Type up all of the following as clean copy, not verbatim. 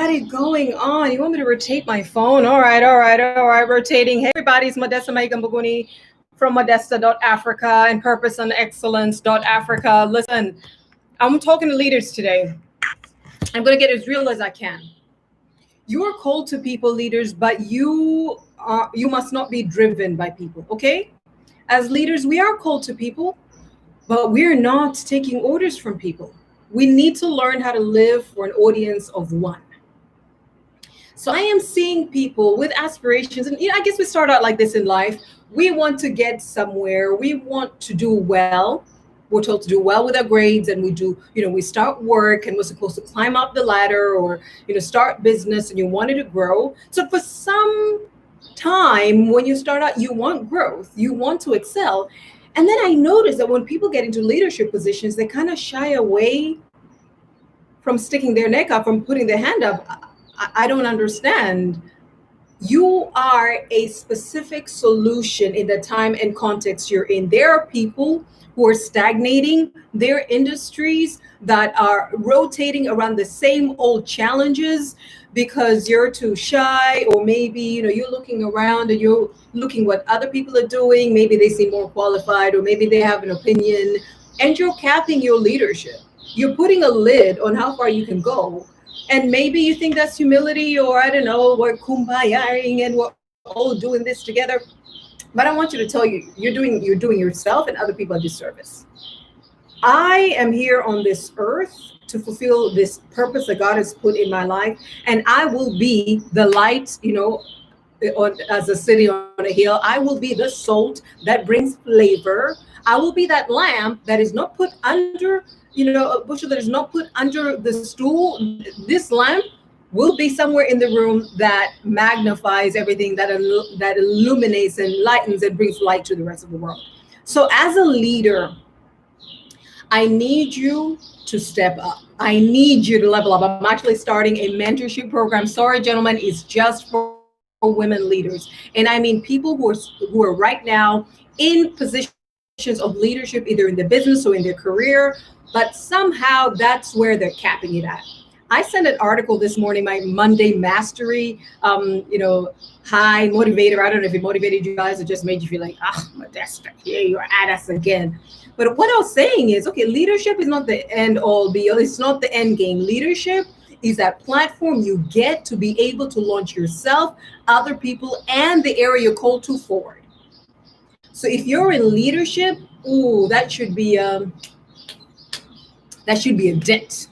got it going on. You want me to rotate my phone? All right. Rotating. Hey, everybody, it's Modesta Maigambaguni from Modesta.Africa and Purpose and Excellence.Africa. Listen, I'm talking to leaders today. I'm going to get as real as I can. You are called to people, leaders, but you must not be driven by people, okay? As leaders, we are called to people, but we're not taking orders from people. We need to learn how to live for an audience of one. So I am seeing people with aspirations, and I guess we start out like this in life. We want to get somewhere. We want to do well. We're told to do well with our grades, and we do, we start work, and we're supposed to climb up the ladder, or start business, and you wanted to grow. So for some time, when you start out, you want growth, you want to excel. And then I noticed that when people get into leadership positions, they kind of shy away from sticking their neck up, from putting their hand up. I don't understand. You are a specific solution in the time and context you're in. There are people who are stagnating. There are industries that are rotating around the same old challenges because you're too shy, or maybe you're looking around and you're looking what other people are doing. Maybe they seem more qualified, or maybe they have an opinion, and you're capping your leadership. You're putting a lid on how far you can go. And maybe you think that's humility, or I don't know, we're kumbayaing and we're all doing this together. But I want you to tell you, you're doing yourself and other people a disservice. I am here on this earth to fulfill this purpose that God has put in my life, and I will be the light, as a city on a hill. I will be the salt that brings flavor. I will be that lamp that is not put under, a bushel that is not put under the stool. This lamp will be somewhere in the room that magnifies everything, that illuminates and lightens and brings light to the rest of the world. So as a leader, I need you to step up. I need you to level up. I'm actually starting a mentorship program. Sorry, gentlemen, it's just for women leaders. And I mean people who are right now in positions of leadership, either in the business or in their career, but somehow that's where they're capping it at. I sent an article this morning, my Monday Mastery, high motivator. I don't know if it motivated you guys or just made you feel like, Modesta, here you're at us again. But what I was saying is, okay, leadership is not the end all be all. It's not the end game. Leadership is that platform you get to be able to launch yourself, other people, and the area you're called to forward. So if you're in leadership, that should be a debt.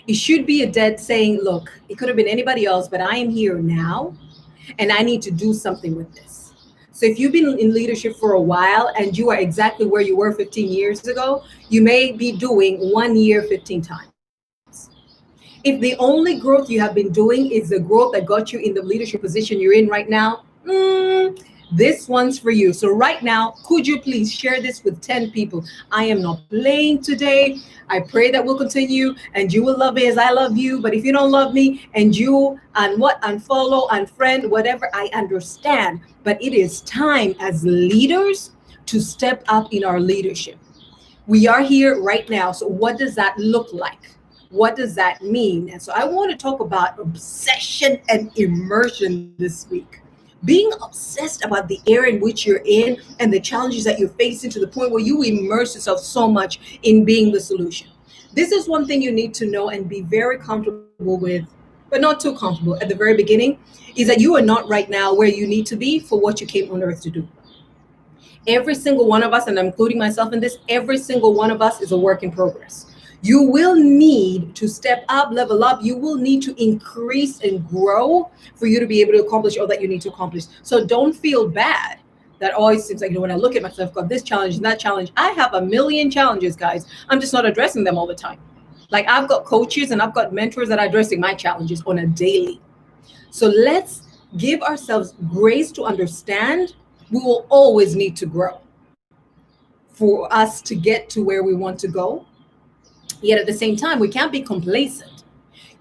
It should be a debt saying, look, it could have been anybody else, but I am here now, and I need to do something with this. So if you've been in leadership for a while and you are exactly where you were 15 years ago, you may be doing 1 year 15 times. If the only growth you have been doing is the growth that got you in the leadership position you're in right now, this one's for you. So right now, could you please share this with 10 people? I am not playing today. I pray that we'll continue and you will love me as I love you. But if you don't love me and you unfollow, unfriend, whatever, I understand. But it is time as leaders to step up in our leadership. We are here right now. So what does that look like? What does that mean? And so I want to talk about obsession and immersion this week. Being obsessed about the area in which you're in and the challenges that you're facing, to the point where you immerse yourself so much in being the solution. This is one thing you need to know and be very comfortable with, but not too comfortable at the very beginning, is that you are not right now where you need to be for what you came on earth to do. Every single one of us, and I'm including myself in this, every single one of us is a work in progress. You will need to step up, level up. You will need to increase and grow for you to be able to accomplish all that you need to accomplish. So don't feel bad that always seems like, when I look at myself, I've got this challenge and that challenge. I have a million challenges, guys. I'm just not addressing them all the time. Like, I've got coaches and I've got mentors that are addressing my challenges on a daily. So let's give ourselves grace to understand we will always need to grow for us to get to where we want to go. Yet at the same time, we can't be complacent.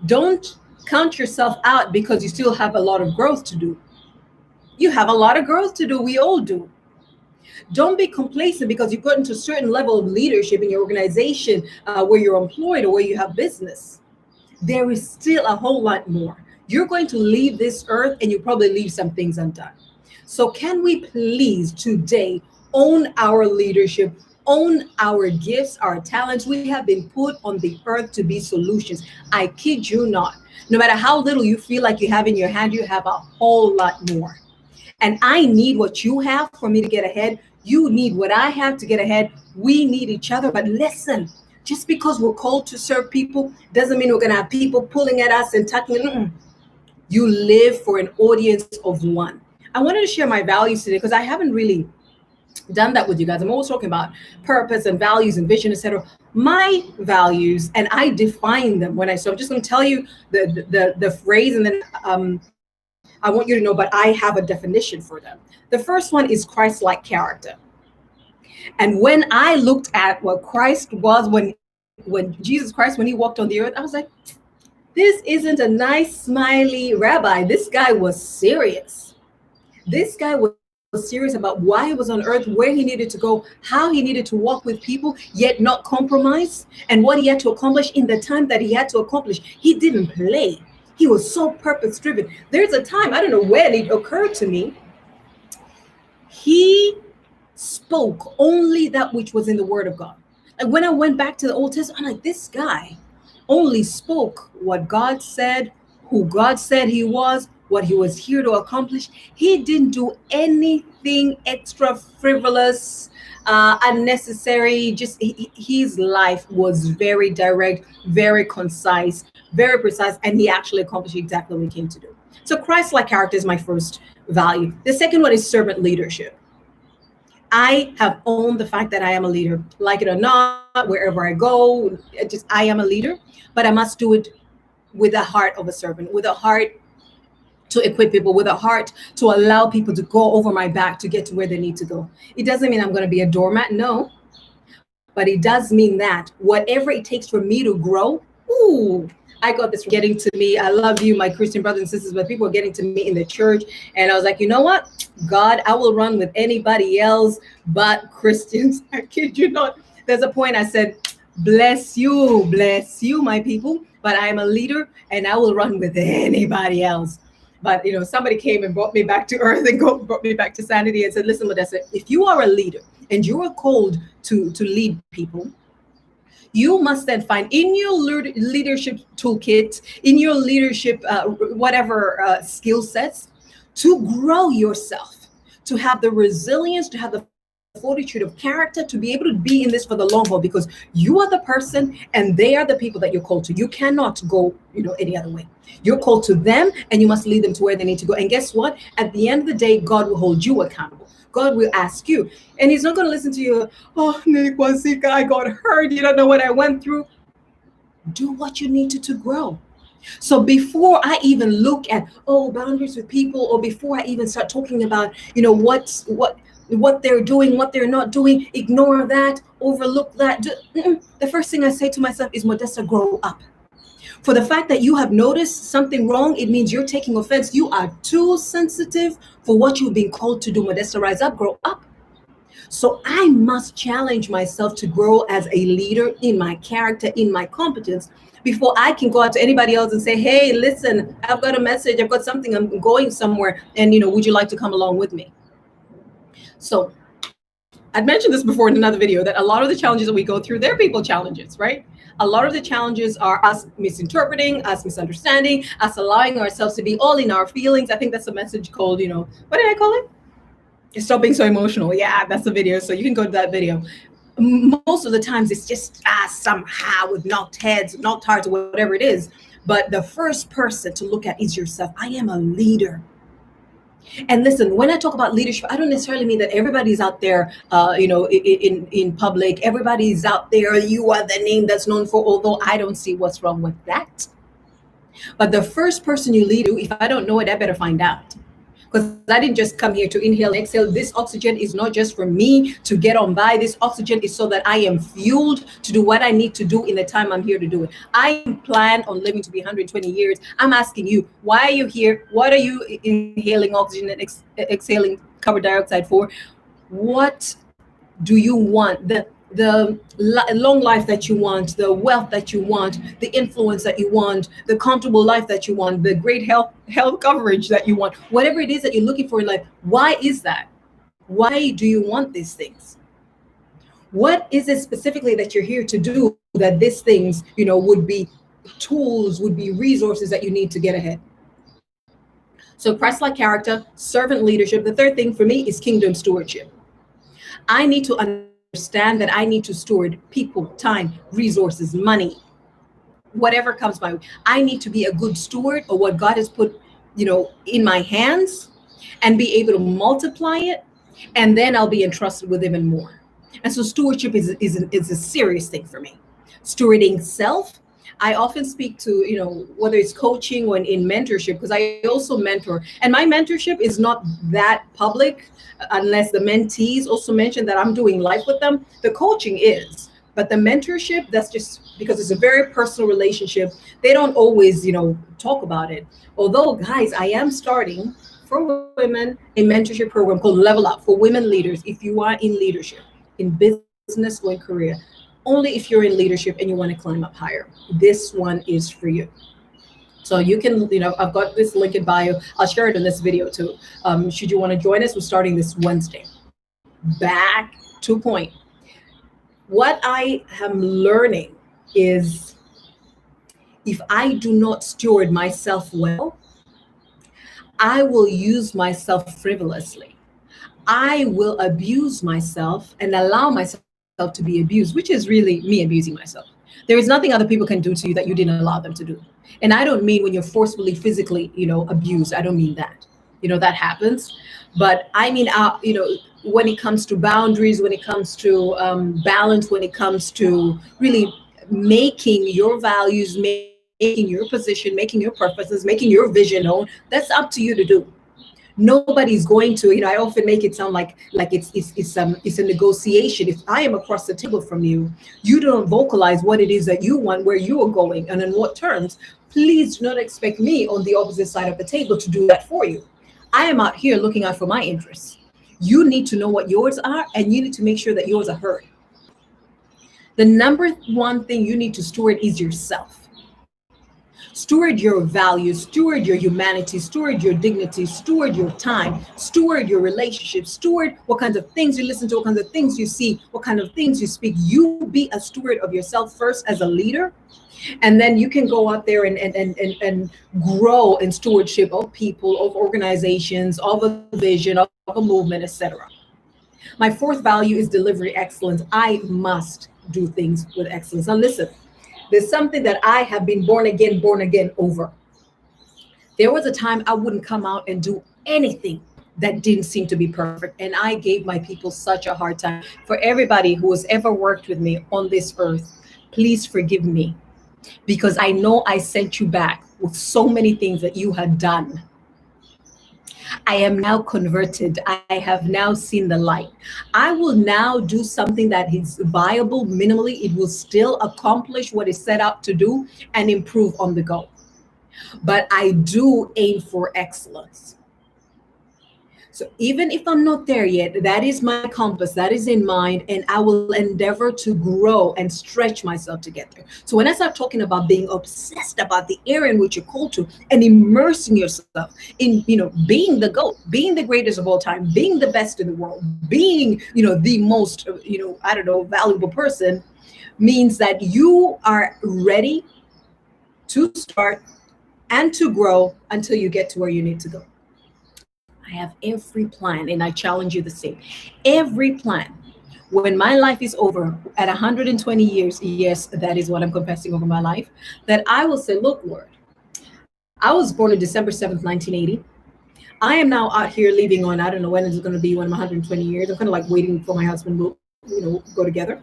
Don't count yourself out because you still have a lot of growth to do. You have a lot of growth to do. We all do. Don't be complacent because you've gotten to a certain level of leadership in your organization, where you're employed or where you have business. there is still a whole lot more. You're going to leave this earth and you probably leave some things undone. So, can we please today own our leadership, own our gifts, our talents? We have been put on the earth to be solutions. I kid you not. No matter how little you feel like you have in your hand, you have a whole lot more. And I need what you have for me to get ahead. You need what I have to get ahead. We need each other. But listen, just because we're called to serve people doesn't mean we're going to have people pulling at us and tucking. You live for an audience of one. I wanted to share my values today because I haven't really done that with you guys. I'm always talking about purpose and values and vision, etc. My values, and I define them when so I'm just going to tell you the phrase, and then I want you to know, but I have a definition for them. The first one is Christ-like character. And when I looked at what Christ was, when Jesus Christ, when he walked on the earth, I was like, this isn't a nice, smiley rabbi. This guy was serious. This guy was serious about why he was on earth, where he needed to go, how he needed to walk with people, yet not compromise, and what he had to accomplish in the time that he had to accomplish. He didn't play. He was so purpose driven. There's a time, I don't know when it occurred to me, he spoke only that which was in the Word of God. And when I went back to the Old Testament, I'm like, this guy only spoke what God said, who God said he was, what he was here to accomplish. He didn't do anything extra frivolous, unnecessary. Just his life was very direct, very concise, very precise, and he actually accomplished exactly what he came to do. So Christ-like character is my first value. The second one is servant leadership. I have owned the fact that I am a leader, like it or not, wherever I go, I am a leader, but I must do it with the heart of a servant, with a heart to equip people, with a heart to allow people to go over my back to get to where they need to go. It doesn't mean I'm going to be a doormat, no, but it does mean that whatever it takes for me to grow, I got this getting to me. I love you, my Christian brothers and sisters, but people are getting to me in the church. And I was like, you know what? God, I will run with anybody else but Christians. I kid you not. There's a point I said, bless you, my people. But I am a leader and I will run with anybody else. But, somebody came and brought me back to earth and brought me back to sanity and said, listen, Modesta, if you are a leader and you are called to lead people, you must then find in your leadership toolkit, in your leadership, whatever skill sets, to grow yourself, to have the resilience, to have the fortitude of character, to be able to be in this for the long haul, because you are the person and they are the people that you're called to. You cannot go, any other way. You're called to them and you must lead them to where they need to go. And guess what? At the end of the day, God will hold you accountable. God will ask you, and he's not going to listen to you. Oh, Nikwasika, I got hurt. You don't know what I went through. Do what you need to grow. So before I even look at, boundaries with people, or before I even start talking about, what they're doing, what they're not doing, ignore that, overlook that. The first thing I say to myself is, Modesta, grow up. For the fact that you have noticed something wrong, it means you're taking offense. You are too sensitive for what you've been called to do. Modesta, rise up, grow up. So I must challenge myself to grow as a leader in my character, in my competence, before I can go out to anybody else and say, hey, listen, I've got a message, I've got something, I'm going somewhere, and would you like to come along with me? So I'd mentioned this before in another video, that a lot of the challenges that we go through, they're people challenges, right? A lot of the challenges are us misinterpreting, us misunderstanding, us allowing ourselves to be all in our feelings. I think that's a message called, what did I call it? Stop being so emotional. Yeah, that's the video. So you can go to that video. Most of the times it's just somehow with knocked heads, knocked hearts, or whatever it is. But the first person to look at is yourself. I am a leader. And listen, when I talk about leadership, I don't necessarily mean that everybody's out there, in public. Everybody's out there. You are the name that's known for, although I don't see what's wrong with that. But the first person you lead to, if I don't know it, I better find out. Because I didn't just come here to inhale and exhale. This oxygen is not just for me to get on by. This oxygen is so that I am fueled to do what I need to do in the time I'm here to do it. I plan on living to be 120 years. I'm asking you, why are you here? What are you inhaling oxygen and exhaling carbon dioxide for? What do you want? the long life that you want, the wealth that you want, the influence that you want, the comfortable life that you want, the great health coverage that you want, whatever it is that you're looking for in life. Why is that? Why do you want these things? What is it specifically that you're here to do that these things, would be tools, would be resources that you need to get ahead? So Christ-like character, servant leadership. The third thing for me is kingdom stewardship. I need to understand that I need to steward people, time, resources, money, whatever comes my way. I need to be a good steward of what God has put, in my hands, and be able to multiply it, and then I'll be entrusted with even more. And so stewardship is a serious thing for me. Stewarding self. I often speak to, whether it's coaching or in mentorship, because I also mentor. And my mentorship is not that public unless the mentees also mention that I'm doing life with them. The coaching is. But the mentorship, that's just because it's a very personal relationship. They don't always, talk about it. Although, guys, I am starting for women a mentorship program called Level-Up for women leaders. If you are in leadership, in business or in career, only if you're in leadership and you want to climb up higher, this one is for you. So you can, I've got this link in bio. I'll share it in this video too. Should you want to join us, we're starting this Wednesday. Back to point. What I am learning is if I do not steward myself well, I will use myself frivolously. I will abuse myself and allow myself to be abused, which is really me abusing myself. There is nothing other people can do to you that you didn't allow them to do. And I don't mean when you're forcefully, physically, abused. I don't mean that. That happens. But I mean, when it comes to boundaries, when it comes to balance, when it comes to really making your values, making your position, making your purposes, making your vision known, that's up to you to do. Nobody's going to, I often make it sound like it's a negotiation. If I am across the table from you, you don't vocalize what it is that you want, where you are going, and on what terms. Please do not expect me on the opposite side of the table to do that for you. I am out here looking out for my interests. You need to know what yours are, and you need to make sure that yours are heard. The number one thing you need to steward is yourself. Steward your values, steward your humanity, steward your dignity, steward your time, steward your relationships, steward what kinds of things you listen to, what kinds of things you see, what kind of things you speak. You be a steward of yourself first as a leader, and then you can go out there and grow in stewardship of people, of organizations, of a vision, of a movement, etc. My fourth value is delivery excellence. I must do things with excellence. Now listen, there's something that I have been born again over. There was a time I wouldn't come out and do anything that didn't seem to be perfect. And I gave my people such a hard time. For everybody who has ever worked with me on this earth, please forgive me, because I know I sent you back with so many things that you had done. I am now converted. I have now seen the light. I will now do something that is viable minimally. It will still accomplish what is set out to do and improve on the go. But I do aim for excellence. So even if I'm not there yet, that is my compass, that is in mind, and I will endeavor to grow and stretch myself to get there. So when I start talking about being obsessed about the area in which you're called to and immersing yourself in, being the GOAT, being the greatest of all time, being the best in the world, being, the most, valuable person, means that you are ready to start and to grow until you get to where you need to go. I have every plan, and I challenge you the same. Every plan. When my life is over at 120 years, yes, that is what I'm confessing over my life, that I will say, look, Lord, I was born on December 7th, 1980. I am now out here leaving on, I don't know when it's going to be, when I'm 120 years. I'm kind of like waiting for my husband will, go together.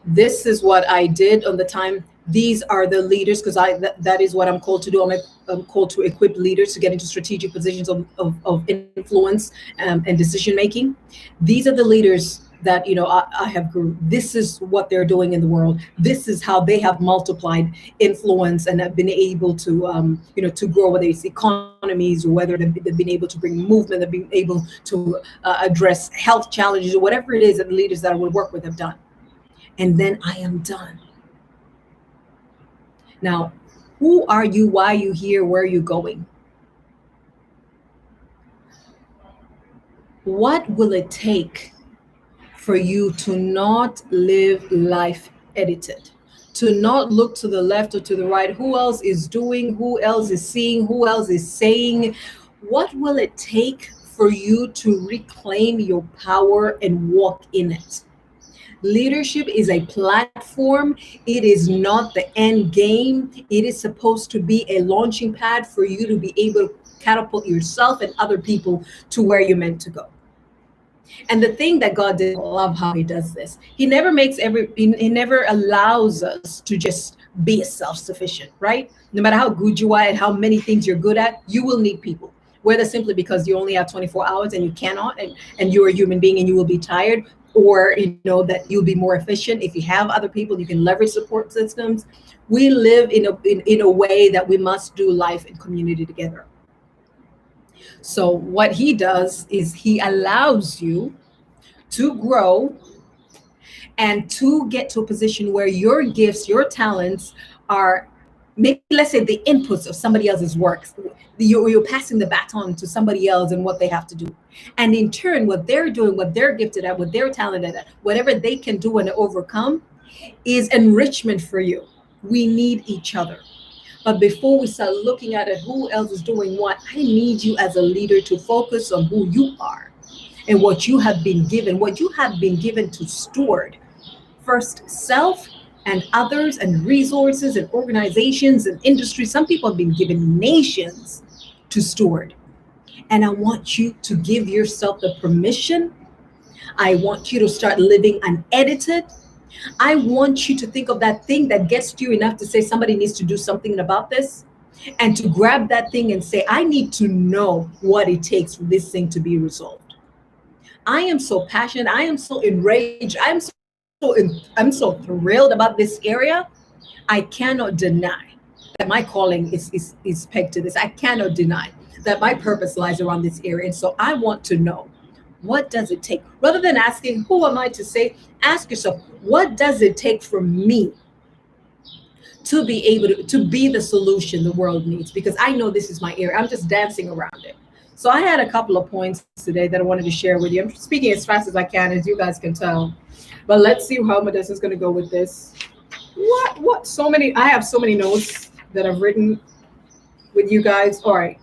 This is what I did on the time. These are the leaders, because that is what I'm called to do. I'm called to equip leaders to get into strategic positions of influence and decision making. These are the leaders that I have grew. This is what they're doing in the world. This is how they have multiplied influence and have been able to to grow, whether it's economies or whether they've been able to bring movement, they've been able to address health challenges or whatever it is that the leaders that I would work with have done. And then I am done. Now, who are you? Why are you here? Where are you going? What will it take for you to not live life edited? To not look to the left or to the right. Who else is doing? Who else is seeing? Who else is saying? What will it take for you to reclaim your power and walk in it? Leadership is a platform. It is not the end game. It is supposed to be a launching pad for you to be able to catapult yourself and other people to where you're meant to go. And the thing that God did, I love how he does this. He never makes he never allows us to just be self-sufficient, right? No matter how good you are and how many things you're good at, you will need people. Whether simply because you only have 24 hours and you cannot, and you're a human being and you will be tired, or that you'll be more efficient if you have other people, you can leverage support systems. We live in a way that we must do life in community together. So what he does is he allows you to grow and to get to a position where your gifts, your talents are, maybe let's say, the inputs of somebody else's work. You're passing the baton to somebody else and what they have to do. And in turn, what they're doing, what they're gifted at, what they're talented at, whatever they can do and overcome is enrichment for you. We need each other. But before we start looking at it, who else is doing what, I need you as a leader to focus on who you are and what you have been given, to steward. First, self and others and resources and organizations and industries. Some people have been given nations to steward. And I want you to give yourself the permission. I want you to start living unedited. I want you to think of that thing that gets you enough to say somebody needs to do something about this, and to grab that thing and say, I need to know what it takes for this thing to be resolved. I am so passionate. I am so enraged. I'm so thrilled about this area. I cannot deny that my calling is pegged to this. I cannot deny that my purpose lies around this area. And so I want to know, what does it take? Rather than asking, who am I to say, ask yourself, what does it take for me to be able to be the solution the world needs? Because I know this is my area. I'm just dancing around it. So I had a couple of points today that I wanted to share with you. I'm speaking as fast as I can, as you guys can tell. But let's see how Modesta is going to go with this. I have so many notes that I've written with you guys. All right.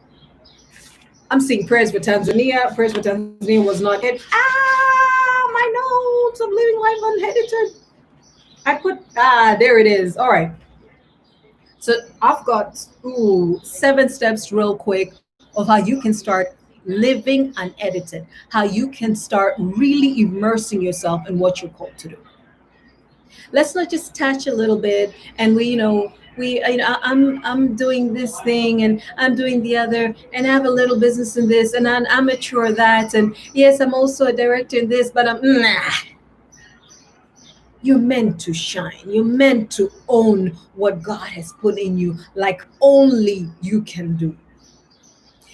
I'm seeing prayers for Tanzania. Prayers for Tanzania was not it. My notes. I'm living life unedited. There it is. All right. So I've got 7 steps real quick of how you can start living unedited, how you can start really immersing yourself in what you're called to do. Let's not just touch a little bit and I'm doing this thing and I'm doing the other, and I have a little business in this, and I'm amateur that, and yes, I'm also a director in this, but you're meant to shine. You're meant to own what God has put in you, like only you can do.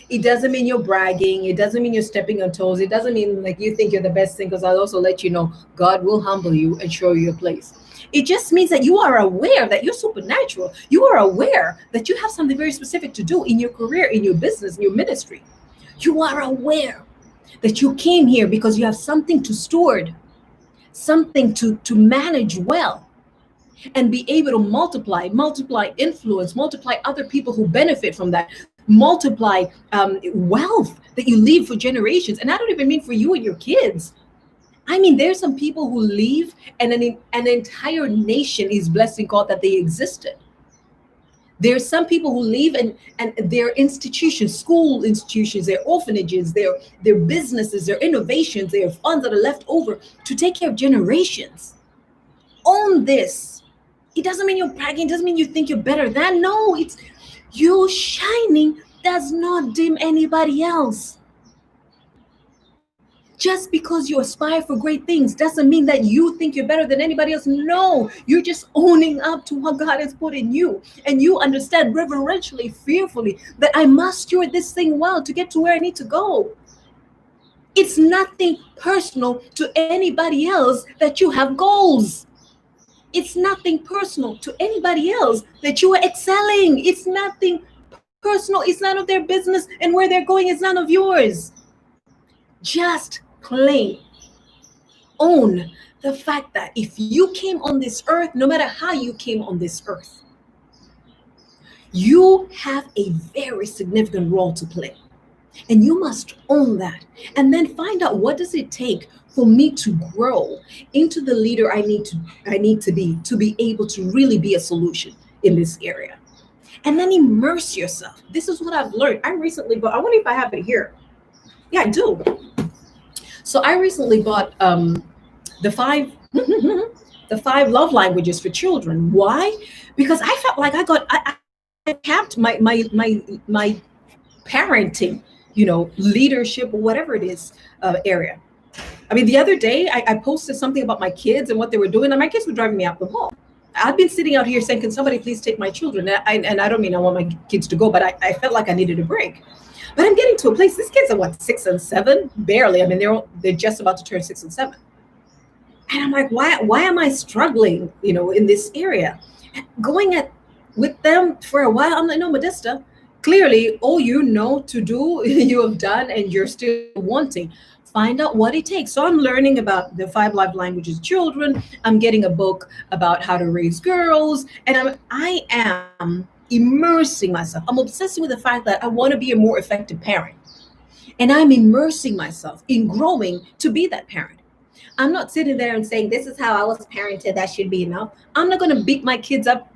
It doesn't mean you're bragging. It doesn't mean you're stepping on toes. It doesn't mean like you think you're the best thing, because I'll also let you know God will humble you and show you your place. It just means that you are aware that you're supernatural. You are aware that you have something very specific to do in your career, in your business, in your ministry. You are aware that you came here because you have something to steward, something to manage well, and be able to multiply influence, multiply other people who benefit from that, multiply wealth that you leave for generations. And I don't even mean for you and your kids. I mean, there's some people who leave and an entire nation is blessing God that they existed. There's some people who leave and their institutions, school institutions, their orphanages, their businesses, their innovations, their funds that are left over to take care of generations. Own this. It doesn't mean you're bragging. It doesn't mean you think you're better than. No, it's you shining does not dim anybody else. Just because you aspire for great things doesn't mean that you think you're better than anybody else. No, you're just owning up to what God has put in you. And you understand reverentially, fearfully, that I must steward this thing well to get to where I need to go. It's nothing personal to anybody else that you have goals. It's nothing personal to anybody else that you are excelling. It's nothing personal. It's none of their business. And where they're going is none of yours. Just plain own the fact that if you came on this earth, no matter how you came on this earth, you have a very significant role to play. And you must own that. And then find out, what does it take for me to grow into the leader I need to be able to really be a solution in this area. And then immerse yourself. This is what I've learned. I wonder if I have it here. Yeah, I do. So I recently bought the five love languages for children. Why? Because I felt like I capped my parenting, leadership or whatever it is area. I mean, the other day I posted something about my kids and what they were doing, and my kids were driving me up the wall. I've been sitting out here saying, can somebody please take my children? And I don't mean I want my kids to go, but I felt like I needed a break. But I'm getting to a place, these kids are what, 6 and 7? Barely. I mean, they're just about to turn 6 and 7. And I'm like, why am I struggling, in this area? Going with them for a while, I'm like, no, Modesta, clearly all you know to do, you have done, and you're still wanting. Find out what it takes. So I'm learning about the 5 love languages of children. I'm getting a book about how to raise girls. And I am immersing myself. I'm obsessing with the fact that I want to be a more effective parent. And I'm immersing myself in growing to be that parent. I'm not sitting there and saying, this is how I was parented, that should be enough. I'm not going to beat my kids up.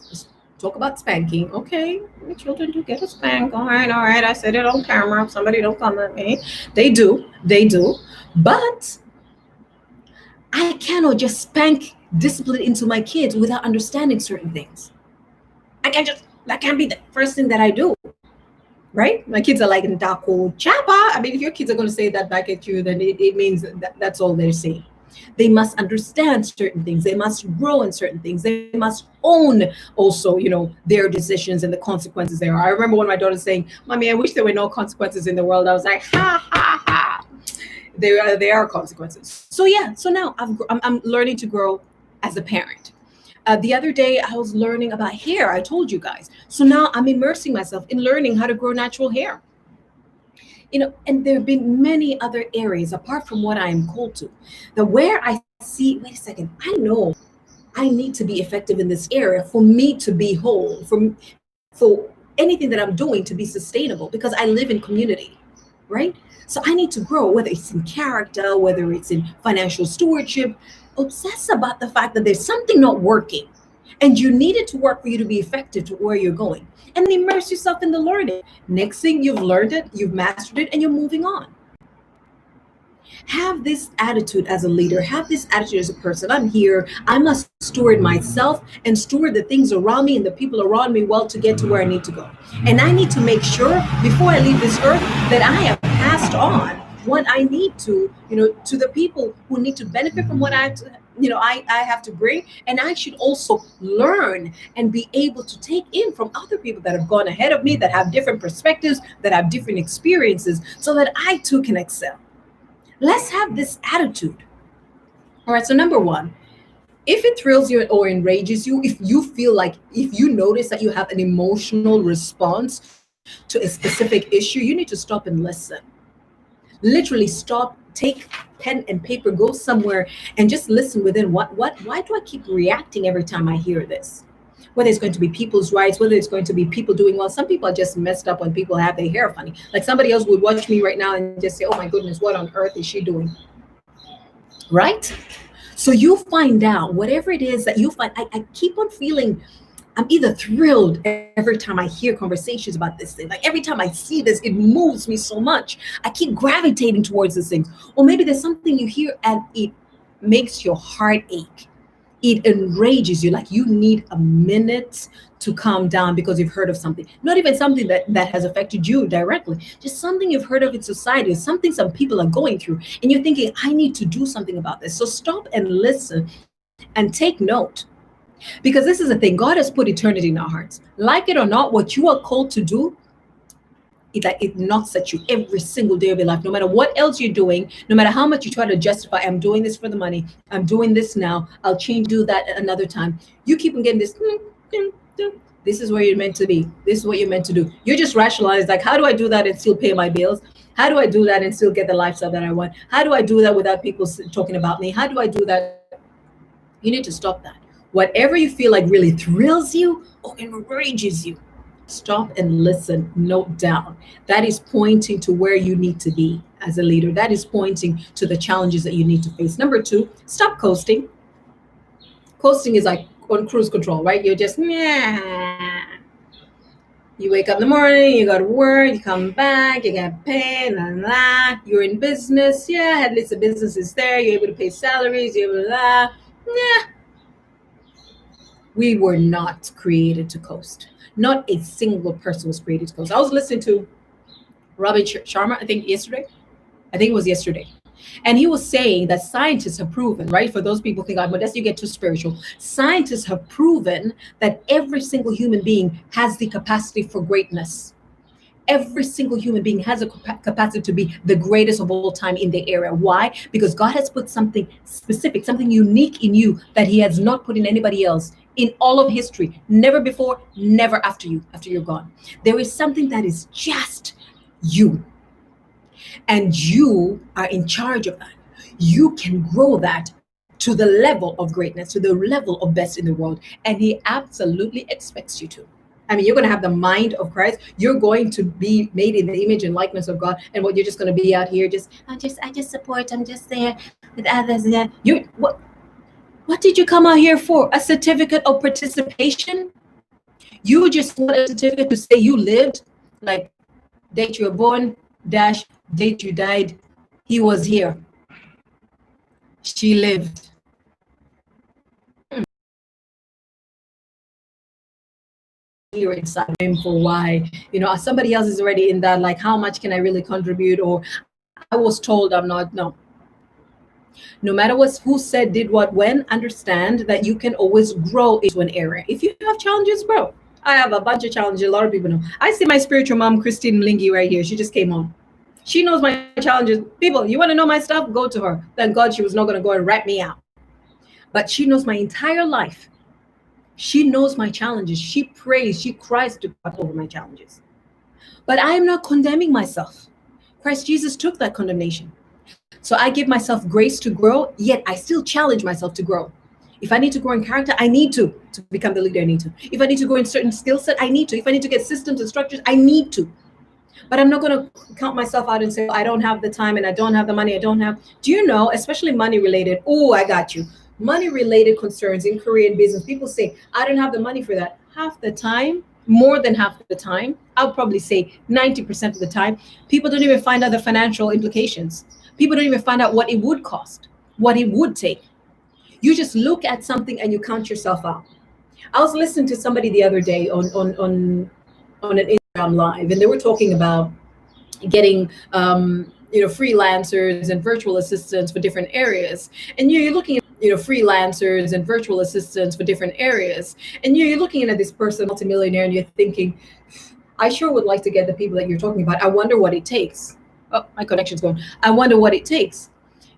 Just talk about spanking. Okay, my children do get a spank. All right. I said it on camera. Somebody don't come at me. They do. But I cannot just spank discipline into my kids without understanding certain things. That can't be the first thing that I do. Right? My kids are like, Untitled Chapter. I mean, if your kids are going to say that back at you, then it means that's all they're saying. They must understand certain things. They must grow in certain things. They must own also, their decisions and the consequences there are. I remember one of my daughters saying, Mommy, I wish there were no consequences in the world. I was like, ha, ha, ha. There are consequences. So now I'm learning to grow as a parent. The other day, I was learning about hair. I told you guys. So now I'm immersing myself in learning how to grow natural hair. And there have been many other areas apart from what I am called to. That where I see, wait a second, I know I need to be effective in this area for me to be whole, for anything that I'm doing to be sustainable, because I live in community, right? So I need to grow, whether it's in character, whether it's in financial stewardship. Obsess about the fact that there's something not working and you need it to work for you to be effective to where you're going, and immerse yourself in the learning. Next thing, you've learned it, you've mastered it, and you're moving on. Have this attitude as a leader, have this attitude as a person. I'm here, I must steward myself and steward the things around me and the people around me well to get to where I need to go. And I need to make sure before I leave this earth that I have passed on what I need to the people who need to benefit from what I have to bring. And I should also learn and be able to take in from other people that have gone ahead of me, that have different perspectives, that have different experiences, so that I too can excel. Let's have this attitude. All right, so number 1, if it thrills you or enrages you, if you notice that you have an emotional response to a specific issue, you need to stop and listen. Literally stop, take pen and paper, go somewhere and just listen within. Why do I keep reacting every time I hear this? Whether it's going to be people's rights, whether it's going to be people doing well. Some people are just messed up when people have their hair funny. Like somebody else would watch me right now and just say, oh my goodness, what on earth is she doing? Right? So you find out whatever it is that you find. I keep on feeling I'm either thrilled every time I hear conversations about this thing. Like every time I see this, it moves me so much. I keep gravitating towards this thing. Or maybe there's something you hear and it makes your heart ache. it enrages you. Like you need a minute to calm down because you've heard of something, not even something that has affected you directly, just something you've heard of in society, something some people are going through, and you're thinking, I need to do something about this. So stop and listen and take note, because this is the thing. God has put eternity in our hearts. Like it or not, what you are called to do, it knocks at you every single day of your life. No matter what else you're doing, no matter how much you try to justify, I'm doing this for the money, I'm doing this now, I'll change, do that another time. You keep on getting this. This is where you're meant to be. This is what you're meant to do. You just rationalize, like, how do I do that and still pay my bills? How do I do that and still get the lifestyle that I want? How do I do that without people talking about me? How do I do that? You need to stop that. Whatever you feel like really thrills you or enrages you, stop and listen, note down. That is pointing to where you need to be as a leader. That is pointing to the challenges that you need to face. Number two, stop coasting. Coasting is like on cruise control, right? You're just, meh. You wake up in the morning, you go to work, you come back, you get paid, you're in business. Yeah, at least the business is there. You're able to pay salaries, you're able to, yeah. We were not created to coast. Not a single person was created to coast. I was listening to Robin Sharma, I think it was yesterday. And he was saying that scientists have proven, right? For those people who think, Modesta, you get too spiritual. Scientists have proven that every single human being has the capacity for greatness. Every single human being has a capacity to be the greatest of all time in their area. Why? Because God has put something specific, something unique in you that he has not put in anybody else in all of history. Never before, never after you're gone. There is something that is just you. And you are in charge of that. You can grow that to the level of greatness, to the level of best in the world. And he absolutely expects you to. I mean, you're going to have the mind of Christ. You're going to be made in the image and likeness of God. And what you're just going to be out here, I just support. I'm just there with others. Yeah. What did you come out here for? A certificate of participation? You just want a certificate to say you lived, like date you were born, dash, date you died. He was here. She lived. You're inside him for why, somebody else is already in that, like, how much can I really contribute? Or I was told I'm not. No matter who said, did what, when, understand that you can always grow into an area. If you have challenges, grow. I have a bunch of challenges. A lot of people know. I see my spiritual mom, Christine Lingy, right here. She just came on. She knows my challenges. People, you want to know my stuff? Go to her. Thank God she was not going to go and rat me out. But she knows my entire life. She knows my challenges. She prays. She cries to God over my challenges. But I am not condemning myself. Christ Jesus took that condemnation. So I give myself grace to grow, yet I still challenge myself to grow. If I need to grow in character, I need to become the leader I need to. If I need to grow in certain skill set, I need to. If I need to get systems and structures, I need to. But I'm not going to count myself out and say, I don't have the time and I don't have the money. Do you know, especially money related? Oh, I got you. Money related concerns in Korean business. People say, I don't have the money for that. Half the time, more than half the time, I'll probably say 90% of the time, people don't even find out the financial implications. People don't even find out what it would cost, what it would take. You just look at something and you count yourself out. I was listening to somebody the other day on an Instagram live, and they were talking about getting freelancers and virtual assistants for different areas. And you're looking at freelancers and virtual assistants for different areas. And you're looking at this person, multimillionaire, and you're thinking, I sure would like to get the people that you're talking about. I wonder what it takes. Oh, my connection's going. I wonder what it takes.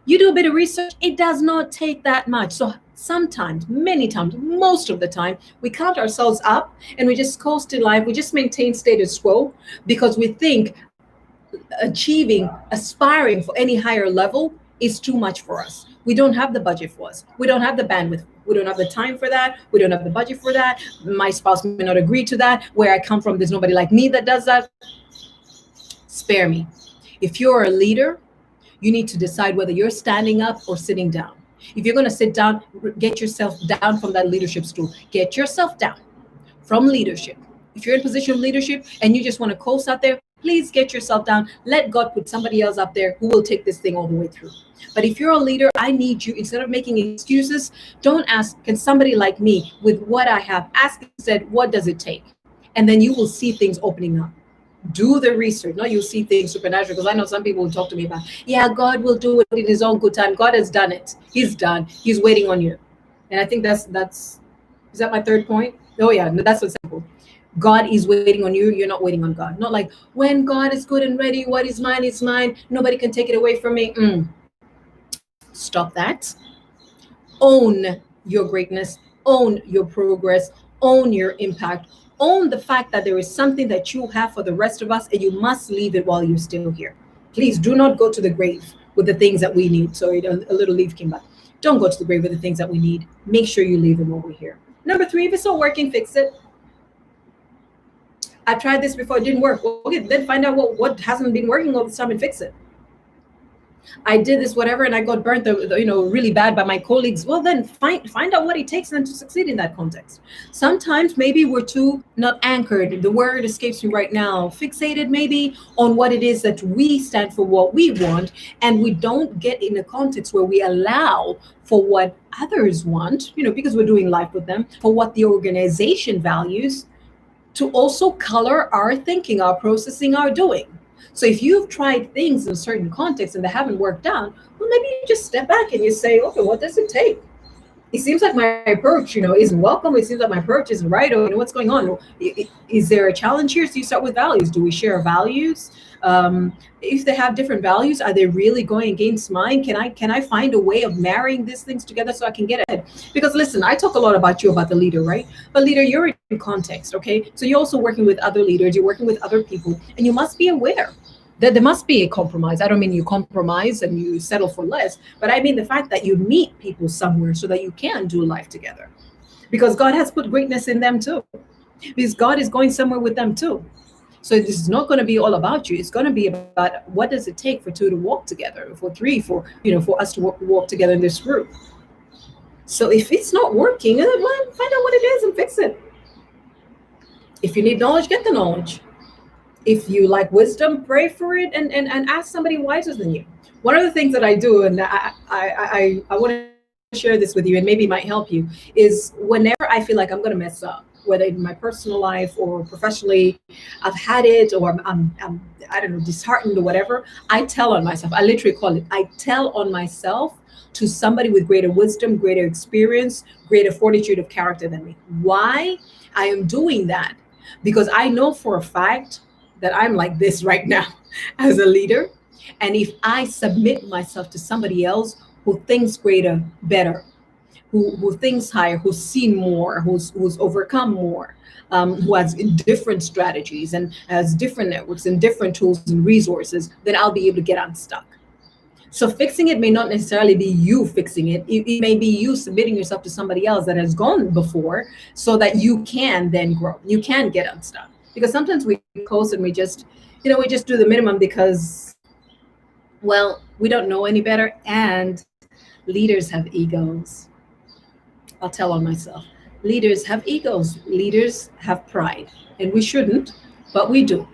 You do a bit of research, it does not take that much. So sometimes, many times, most of the time, we count ourselves up and we just coast in life. We just maintain status quo because we think aspiring for any higher level is too much for us. We don't have the budget for us. We don't have the bandwidth. We don't have the time for that. We don't have the budget for that. My spouse may not agree to that. Where I come from, there's nobody like me that does that. Spare me. If you're a leader, you need to decide whether you're standing up or sitting down. If you're going to sit down, get yourself down from that leadership stool. Get yourself down from leadership. If you're in a position of leadership and you just want to coast out there, Please get yourself down. Let God put somebody else up there who will take this thing all the way through. But if you're a leader, I need you, instead of making excuses, don't ask, can somebody like me with what I have? Ask instead, what does it take? And then you will see things opening up. Do the research. No, you'll see things supernatural. Because I know some people will talk to me about, yeah, God will do it in his own good time. God has done it. He's done. He's waiting on you. And I think that's is that my third point? Oh yeah, no, that's what's simple. God is waiting on you. You're not waiting on God. Not like when God is good and ready, what is mine is mine. Nobody can take it away from me. Stop that. Own your greatness. Own your progress. Own your impact. Own the fact that there is something that you have for the rest of us, and you must leave it while you're still here. Please do not go to the grave with the things that we need. Sorry, a little leaf came back. Don't go to the grave with the things that we need. Make sure you leave them over here. Number 3, if it's not working, fix it. I tried this before, it didn't work. Well, okay, then find out what hasn't been working all this time and fix it. I did this, whatever, and I got burnt, really bad by my colleagues. Well, then find out what it takes then to succeed in that context. Sometimes maybe we're too not anchored. The word escapes me right now. Fixated maybe on what it is that we stand for, what we want, and we don't get in a context where we allow for what others want, because we're doing life with them, for what the organization values, to also color our thinking, our processing, our doing. So if you've tried things in a certain context and they haven't worked out, well, maybe you just step back and you say, okay, what does it take? It seems like my approach, isn't welcome. It seems like my approach isn't right. Or what's going on? Is there a challenge here? So you start with values. Do we share values? If they have different values, are they really going against mine? Can I find a way of marrying these things together so I can get ahead? Because listen, I talk a lot about the leader, right? But leader, you're in context, okay? So you're also working with other leaders, you're working with other people, and you must be aware that there must be a compromise. I don't mean you compromise and you settle for less, but I mean the fact that you meet people somewhere so that you can do life together. Because God has put greatness in them too. Because God is going somewhere with them too. So this is not going to be all about you. It's going to be about what does it take for two to walk together, for three, for us to walk together in this group. So if it's not working, well, find out what it is and fix it. If you need knowledge, get the knowledge. If you like wisdom, pray for it and ask somebody wiser than you. One of the things that I do, and I want to share this with you, and maybe it might help you, is whenever I feel like I'm going to mess up, whether in my personal life or professionally, I've had it, or I'm I don't know, disheartened or whatever, I tell on myself. I literally call it, I tell on myself to somebody with greater wisdom, greater experience, greater fortitude of character than me. Why I am doing that? Because I know for a fact that I'm like this right now as a leader. And if I submit myself to somebody else who thinks greater, better, who thinks higher, who's seen more, who's overcome more, who has different strategies and has different networks and different tools and resources, then I'll be able to get unstuck. So fixing it may not necessarily be you fixing it. It may be you submitting yourself to somebody else that has gone before so that you can then grow. You can get unstuck. Because sometimes we coast and we just do the minimum because, well, we don't know any better. And leaders have egos. I'll tell on myself. Leaders have egos. Leaders have pride. And we shouldn't, but we do.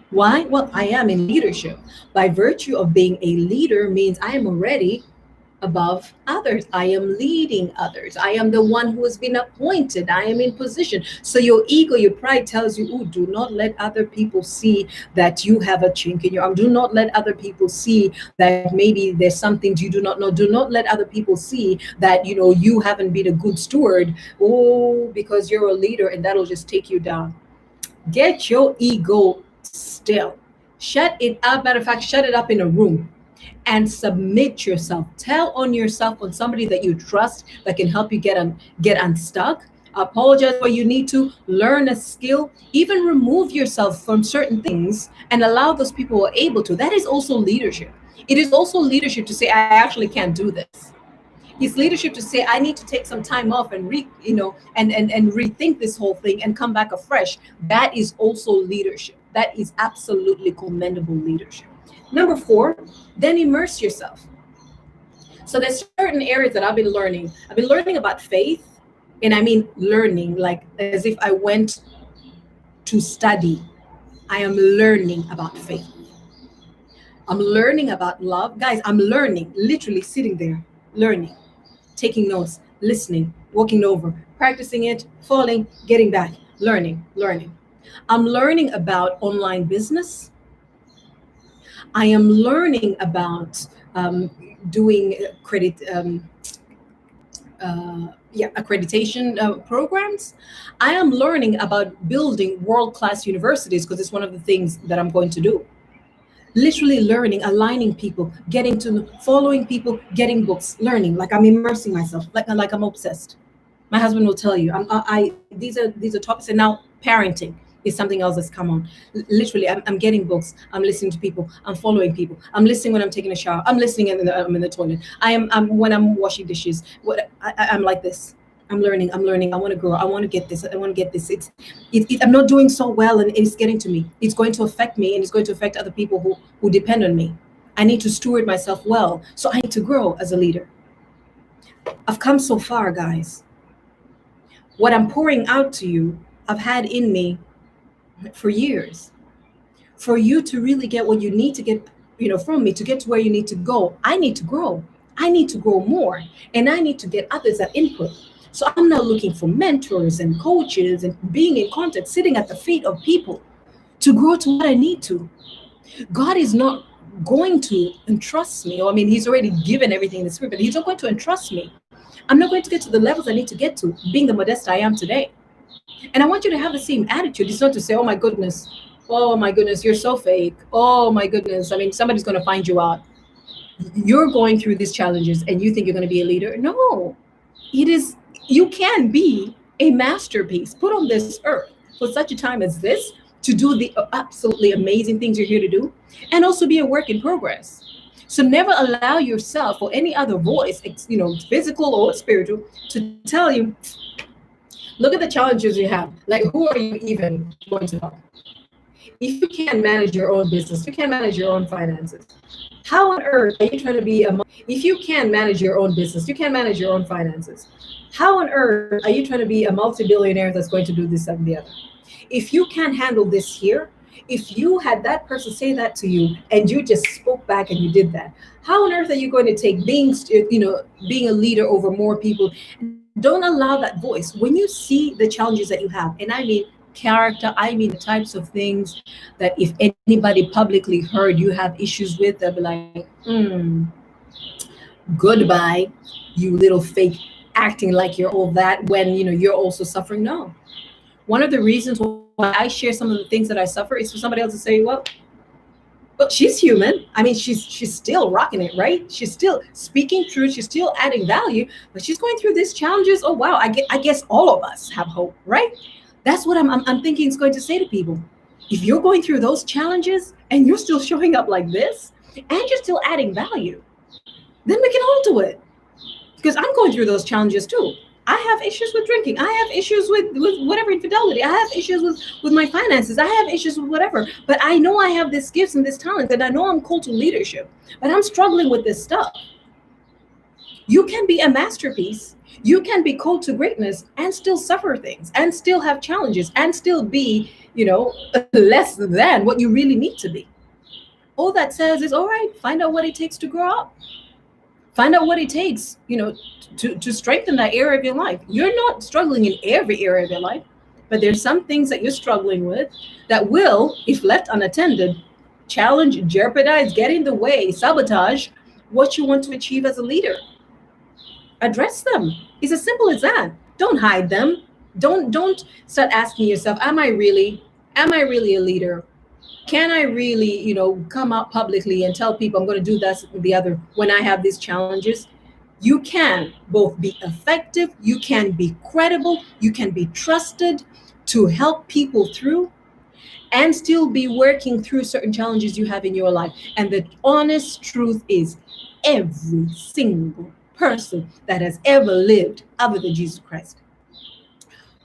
Why? Well, I am in leadership. By virtue of being a leader means I am already above others. I am leading others. I am the one who has been appointed. I am in position. So your ego, your pride tells you, oh, do not let other people see that you have a chink in your arm. Do not let other people see that maybe there's something you do not know. Do not let other people see that, you haven't been a good steward. Oh, because you're a leader and that'll just take you down. Get your ego still. Shut it up. Matter of fact, shut it up in a room. And submit yourself. Tell on yourself, on somebody that you trust that can help you get unstuck. Apologize where you need to. Learn a skill. Even remove yourself from certain things and allow those people who are able to. That is also leadership. It is also leadership to say, I actually can't do this. It's leadership to say, I need to take some time off and rethink this whole thing and come back afresh. That is also leadership. That is absolutely commendable leadership. Number 4, then immerse yourself. So there's certain areas that I've been learning. I've been learning about faith, and I mean learning like as if I went to study I am learning about faith. I'm learning about love. Guys, I'm learning, literally sitting there, learning, taking notes, listening, walking over, practicing it, falling, getting back, learning. I'm learning about online business. I am learning about doing accreditation programs. I am learning about building world-class universities because it's one of the things that I'm going to do. Literally learning, aligning people, getting to following people, getting books, learning. Like I'm immersing myself, like I'm obsessed. My husband will tell you, these are topics. And now parenting is something else that's come on. Literally, I'm getting books. I'm listening to people. I'm following people. I'm listening when I'm taking a shower. I'm listening I'm in the toilet. I'm when I'm washing dishes. I'm like this. I'm learning. I'm learning. I want to grow. I want to get this. I want to get this. I'm not doing so well, and it's getting to me. It's going to affect me, and it's going to affect other people who depend on me. I need to steward myself well, so I need to grow as a leader. I've come so far, guys. What I'm pouring out to you, I've had in me for years. For you to really get what you need to get, from me to get to where you need to go, I need to grow. I need to grow more, and I need to get others that input. So I'm now looking for mentors and coaches and being in contact, sitting at the feet of people to grow to what I need to. God is not going to entrust me, or He's already given everything in the Spirit, but He's not going to entrust me. I'm not going to get to the levels I need to get to, being the modest I am today. And I want you to have the same attitude. It's not to say, oh my goodness, you're so fake. Oh my goodness. Somebody's going to find you out. You're going through these challenges and you think you're going to be a leader. No, you can be a masterpiece put on this earth for such a time as this to do the absolutely amazing things you're here to do, and also be a work in progress. So never allow yourself or any other voice, physical or spiritual, to tell you, look at the challenges you have. Like, who are you even going to help? If you can't manage your own business, you can't manage your own finances. How on earth are you trying to be if you can't manage your own business, you can't manage your own finances. How on earth are you trying to be a multi-billionaire that's going to do this and the other? If you can't handle this here, if you had that person say that to you and you just spoke back and you did that, how on earth are you going to take being a leader over more people? Don't allow that voice. When you see the challenges that you have, and I mean character, I mean the types of things that if anybody publicly heard you have issues with, they'll be like, goodbye, you little fake, acting like you're all that when you're also suffering. No. One of the reasons why I share some of the things that I suffer is for somebody else to say, well, she's human. She's still rocking it, right? She's still speaking truth. She's still adding value, but she's going through these challenges. Oh, wow. I guess all of us have hope, right? That's what I'm thinking it's going to say to people. If you're going through those challenges and you're still showing up like this and you're still adding value, then we can all do it. Because I'm going through those challenges too. I have issues with drinking. I have issues with whatever, infidelity. I have issues with my finances. I have issues with whatever. But I know I have these gifts and this talent, and I know I'm called to leadership. But I'm struggling with this stuff. You can be a masterpiece. You can be called to greatness and still suffer things and still have challenges and still be, less than what you really need to be. All that says is, all right, find out what it takes to grow up. Find out what it takes, to strengthen that area of your life. You're not struggling in every area of your life, but there's some things that you're struggling with that will, if left unattended, challenge, jeopardize, get in the way, sabotage what you want to achieve as a leader. Address them. It's as simple as that. Don't hide them. Don't start asking yourself, am I really a leader? Can I really, come out publicly and tell people I'm going to do this and the other when I have these challenges? You can both be effective, you can be credible, you can be trusted to help people through, and still be working through certain challenges you have in your life. And the honest truth is, every single person that has ever lived other than Jesus Christ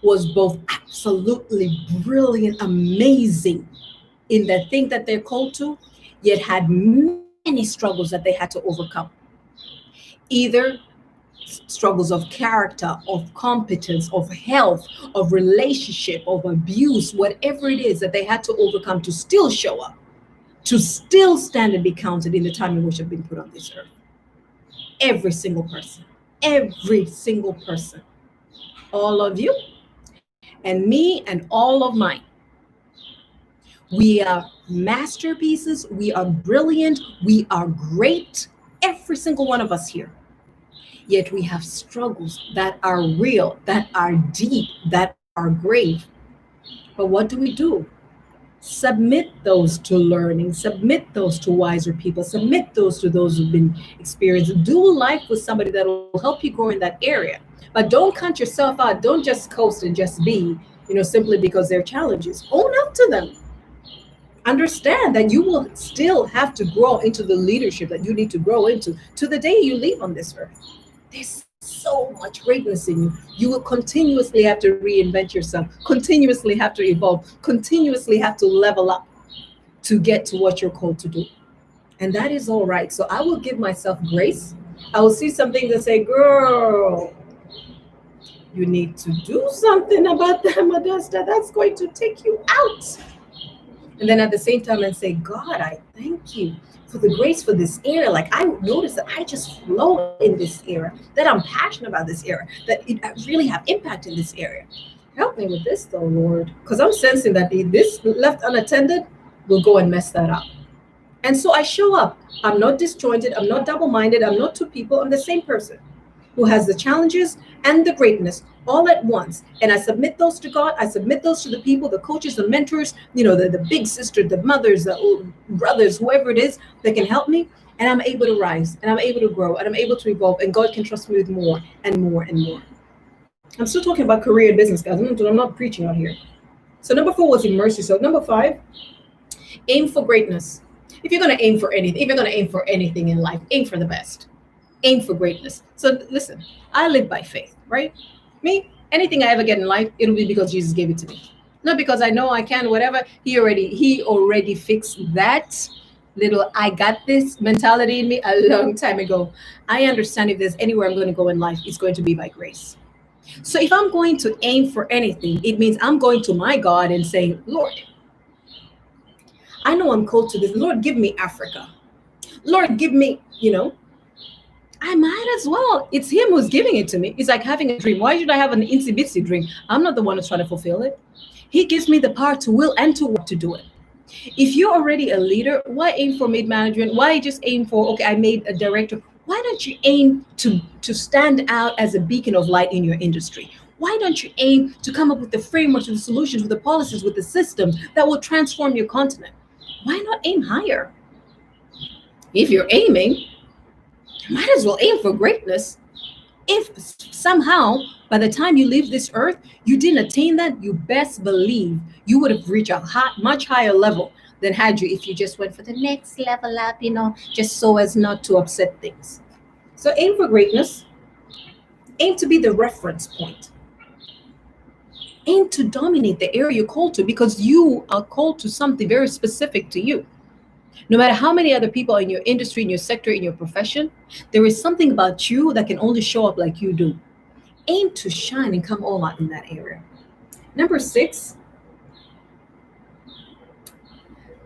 was both absolutely brilliant, amazing in the thing that they're called to, yet had many struggles that they had to overcome. Either struggles of character, of competence, of health, of relationship, of abuse, whatever it is that they had to overcome to still show up, to still stand and be counted in the time in which I've been put on this earth. Every single person, every single person, all of you and me and all of mine. We are masterpieces. We are brilliant. We are great. Every single one of us here. Yet we have struggles that are real, that are deep, that are grave. But what do? Submit those to learning, submit those to wiser people, submit those to those who've been experienced. Do life with somebody that will help you grow in that area. But don't count yourself out. Don't just coast and just be, simply because they're challenges. Own up to them. Understand that you will still have to grow into the leadership that you need to grow into to the day you leave on this earth. There's so much greatness in you. You will continuously have to reinvent yourself, continuously have to evolve, continuously have to level up to get to what you're called to do. And that is all right. So I will give myself grace. I will see some things and say, girl, you need to do something about that, Modesta. That's going to take you out. And then at the same time, and say, God, I thank you for the grace for this area. Like I notice that I just flow in this area, that I'm passionate about this area, that I really have impact in this area. Help me with this though, Lord, because I'm sensing that this left unattended will go and mess that up. And so I show up. I'm not disjointed. I'm not double-minded. I'm not two people. I'm the same person who has the challenges and the greatness all at once. And I submit those to God. I submit those to the people, the coaches, the mentors, the big sister, the mothers, the brothers, whoever it is that can help me. And I'm able to rise and I'm able to grow and I'm able to evolve. And God can trust me with more and more and more. I'm still talking about career and business, guys. I'm not preaching out here. So number 4 was immerse yourself. Number 5, aim for greatness. If you're going to aim for anything in life, aim for the best. Aim for greatness. So listen, I live by faith, right? Me, anything I ever get in life, it'll be because Jesus gave it to me. Not because I know I can, whatever. He already fixed that little I got this mentality in me a long time ago. I understand if there's anywhere I'm going to go in life, it's going to be by grace. So if I'm going to aim for anything, it means I'm going to my God and saying, Lord, I know I'm called to this. Lord, give me Africa. Lord, give me, I might as well. It's him who's giving it to me. It's like having a dream. Why should I have an itsy bitsy dream? I'm not the one who's trying to fulfill it. He gives me the power to will and to want to do it. If you're already a leader, why aim for mid-management? Why just aim for, okay, I made a director? Why don't you aim to stand out as a beacon of light in your industry? Why don't you aim to come up with the frameworks, with the solutions, with the policies, with the systems that will transform your continent? Why not aim higher? If you're aiming, might as well aim for greatness. If somehow by the time you leave this earth you didn't attain that, you best believe you would have reached a much higher level than had you if you just went for the next level up, just so as not to upset things. So aim for greatness. Aim to be the reference point. Aim to dominate the area you're called to, because you are called to something very specific to you. No matter how many other people in your industry, in your sector, in your profession, there is something about you that can only show up like you do. Aim to shine and come all out in that area. Number 6,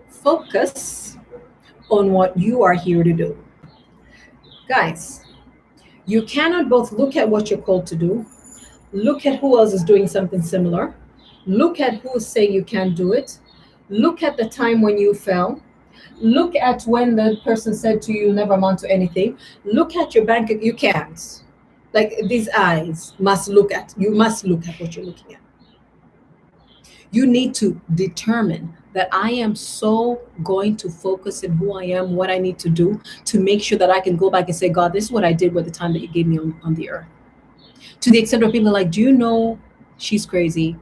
focus on what you are here to do. Guys, you cannot both look at what you're called to do, look at who else is doing something similar, look at who's saying you can't do it, look at the time when you fell, look at when the person said to you, never amount to anything. Look at your bank. You can't. Like, these eyes must look at, you must look at what you're looking at. You need to determine that I am so going to focus in who I am, what I need to do to make sure that I can go back and say, God, this is what I did with the time that you gave me on the earth. To the extent where people are like, do you know she's crazy?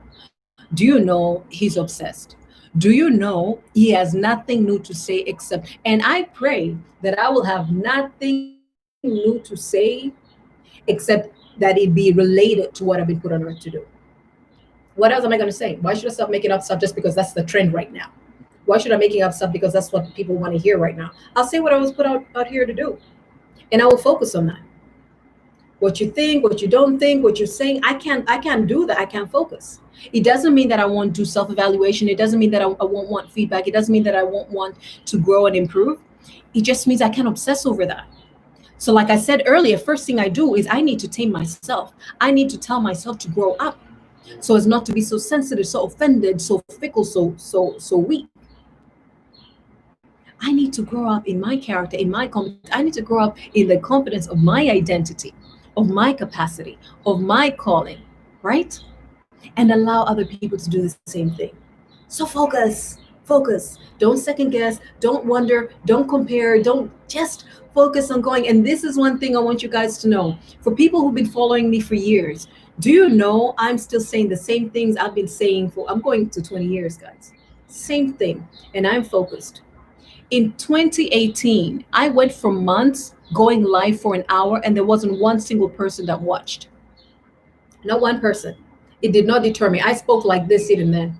Do you know he's obsessed? Do you know he has nothing new to say except, and I pray that I will have nothing new to say except that it be related to what I've been put on earth to do. What else am I going to say? Why should I stop making up stuff just because that's the trend right now? Why should I making up stuff because that's what people want to hear right now? I'll say what I was put out here to do, and I will focus on that. What you think, what you don't think, what you're saying, I can't do that. I can't focus. It doesn't mean that I won't do self-evaluation. It doesn't mean that I won't want feedback. It doesn't mean that I won't want to grow and improve. It just means I can't obsess over that. So, like I said earlier, first thing I do is I need to tame myself. I need to tell myself to grow up so as not to be so sensitive, so offended, so fickle, so weak. I need to grow up in my character, in my competence. I need to grow up in the confidence of my identity, of my capacity, of my calling, right? And allow other people to do the same thing. So focus, focus. Don't second guess. Don't wonder. Don't compare. Don't just focus on going. And this is one thing I want you guys to know. For people who've been following me for years, do you know I'm still saying the same things I've been saying I'm going to 20 years, guys. Same thing. And I'm focused. In 2018, I went for months going live for an hour, and there wasn't one single person that watched. Not one person. It did not deter me. I spoke like this even then.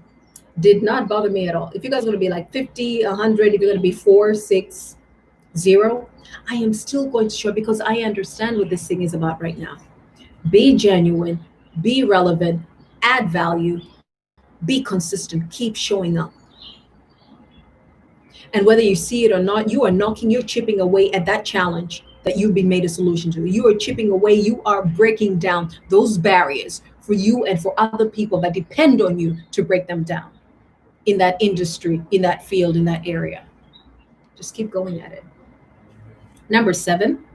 Did not bother me at all. If you guys are going to be like 50, 100, if you're going to be 4, 6, 0, I am still going to show because I understand what this thing is about right now. Be genuine, be relevant, add value, be consistent, keep showing up. And whether you see it or not, you are knocking, you're chipping away at that challenge that you've been made a solution to. You are chipping away, you are breaking down those barriers for you and for other people that depend on you to break them down in that industry, in that field, in that area. Just keep going at it. Number 7,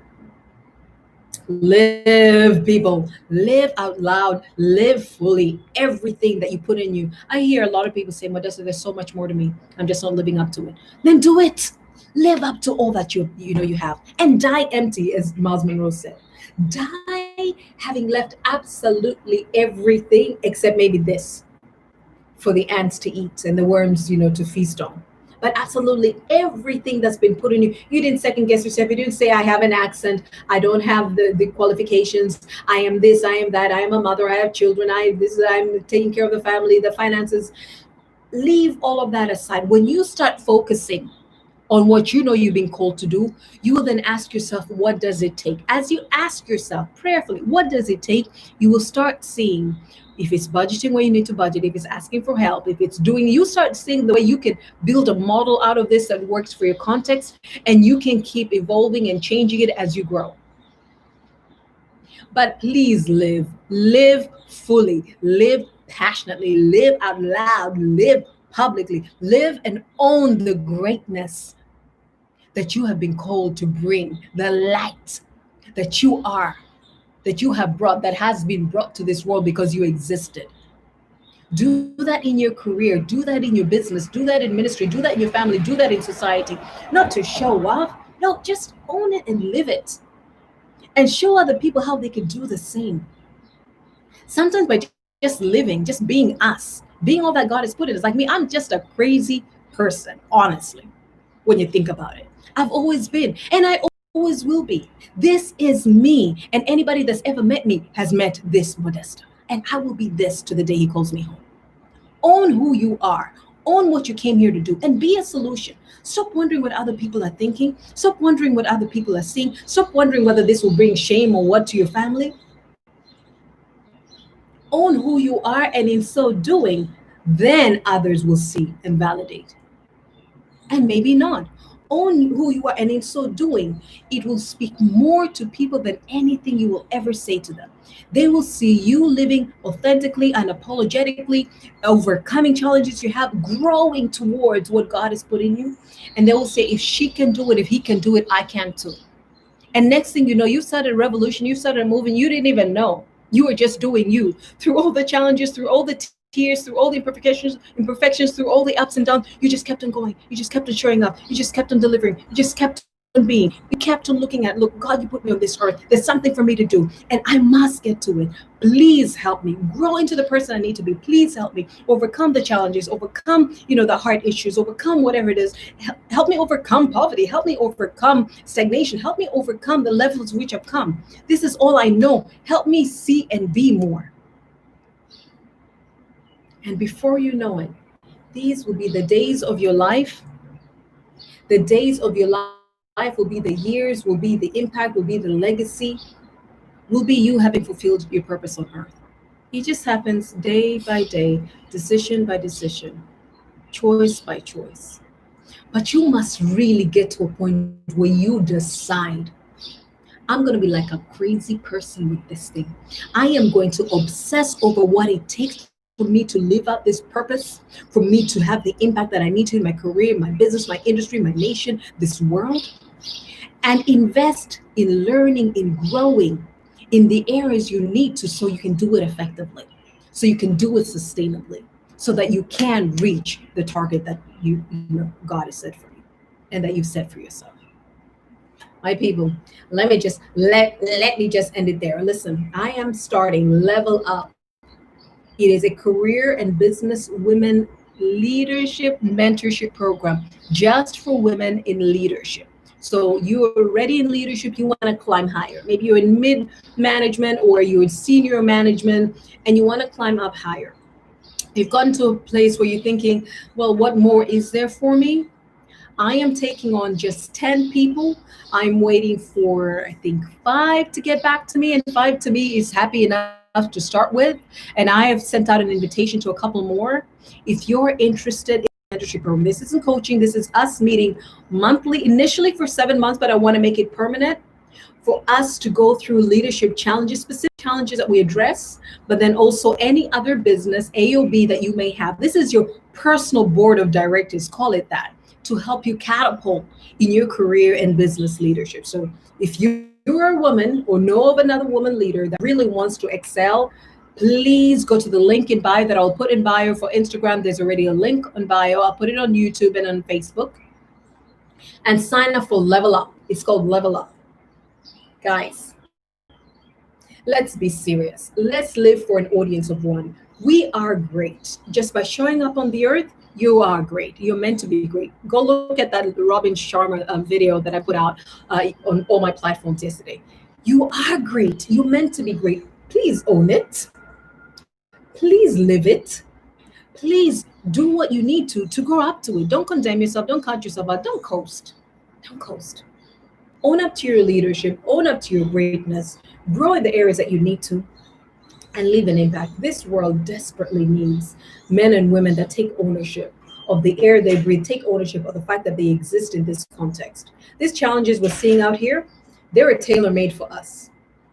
live, people. Live out loud, live fully everything that you put in you. I hear a lot of people say, Modesta, there's so much more to me. I'm just not living up to it. Then do it. Live up to all that you have. And die empty, as Miles Monroe said. Die having left absolutely everything except maybe this for the ants to eat and the worms, to feast on. But absolutely everything that's been put in you. You didn't second guess yourself. You didn't say, I have an accent. I don't have the qualifications. I am this, I am that. I am a mother. I have children. I'm taking care of the family, the finances. Leave all of that aside. When you start focusing on what you know you've been called to do, you will then ask yourself, what does it take? As you ask yourself prayerfully, what does it take? You will start seeing if it's budgeting where you need to budget, if it's asking for help, if it's you start seeing the way you can build a model out of this that works for your context, and you can keep evolving and changing it as you grow. But please live fully, live passionately, live out loud, live publicly, live and own the greatness that you have been called to bring, the light that you are, that you have brought, that has been brought to this world because you existed. Do that in your career, do that in your business, do that in ministry, do that in your family, do that in society. Not to show off, no, just own it and live it. And show other people how they can do the same. Sometimes by just living, just being us, being all that God has put in us. Like me, I'm just a crazy person, honestly, when you think about it. I've always been, and I always will be. This is me, and anybody that's ever met me has met this Modesta, and I will be this to the day he calls me home. Own who you are, own what you came here to do, and be a solution. Stop wondering what other people are thinking. Stop wondering what other people are seeing. Stop wondering whether this will bring shame or what to your family. Own who you are, and in so doing, then others will see and validate. And maybe not. Own who you are, and in so doing, it will speak more to people than anything you will ever say to them. They will see you living authentically and unapologetically, overcoming challenges you have, growing towards what God has put in you. And they will say, if she can do it, if he can do it, I can too. And next thing you know, you started a revolution, you started moving, you didn't even know. You were just doing you through all the challenges, through all the tears, through all the imperfections, through all the ups and downs. You just kept on going. You just kept on showing up. You just kept on delivering. You just kept on being. You kept on looking at, look, God, you put me on this earth. There's something for me to do, and I must get to it. Please help me grow into the person I need to be. Please help me overcome the challenges, overcome, the heart issues, overcome whatever it is. Help me overcome poverty. Help me overcome stagnation. Help me overcome the levels to which I've come. This is all I know. Help me see and be more. And before you know it, these will be the days of your life. The days of your life will be the years, will be the impact, will be the legacy will be you having fulfilled your purpose on earth. It just happens day by day, decision by decision, choice by choice. But you must really get to a point where you decide, I'm going to be like a crazy person with this thing. I am going to obsess over what it takes for me to live out this purpose, for me to have the impact that I need to in my career, my business, my industry, my nation, this world, and invest in learning, in growing in the areas you need to so you can do it effectively, so you can do it sustainably, so that you can reach the target that you know God has set for you and that you've set for yourself. My people, let me just end it there. Listen, I am starting Level Up. It is a career and business women leadership mentorship program just for women in leadership. So you're already in leadership, you want to climb higher. Maybe you're in mid management or you're in senior management and you want to climb up higher. You've gotten to a place where you're thinking, well, what more is there for me? I am taking on just 10 people. I'm waiting for, I think, five to get back to me, and five to me is happy enough to start with. And I have sent out an invitation to a couple more. If you're interested in the mentorship program, this isn't coaching, this is us meeting monthly, initially for 7 months, but I want to make it permanent for us to go through leadership challenges, specific challenges that we address, but then also any other business, AOB that you may have. This is your personal board of directors, call it that, to help you catapult in your career and business leadership. So if you're a woman or know of another woman leader that really wants to excel, please go to the link in bio that I'll put in bio for Instagram. There's already a link on bio. I'll put it on YouTube and on Facebook. And sign up for Level Up. It's called Level Up. Guys, let's be serious. Let's live for an audience of one. We are great. Just by showing up on the earth, you are great. You're meant to be great. Go look at that Robin Sharma video that I put out on all my platforms yesterday. You are great. You're meant to be great. Please own it. Please live it. Please do what you need to grow up to it. Don't condemn yourself. Don't cut yourself out. Don't coast. Don't coast. Own up to your leadership. Own up to your greatness. Grow in the areas that you need to and leave an impact. This world desperately needs men and women that take ownership of the air they breathe, take ownership of the fact that they exist in this context. These challenges we're seeing out here, they're tailor made for us.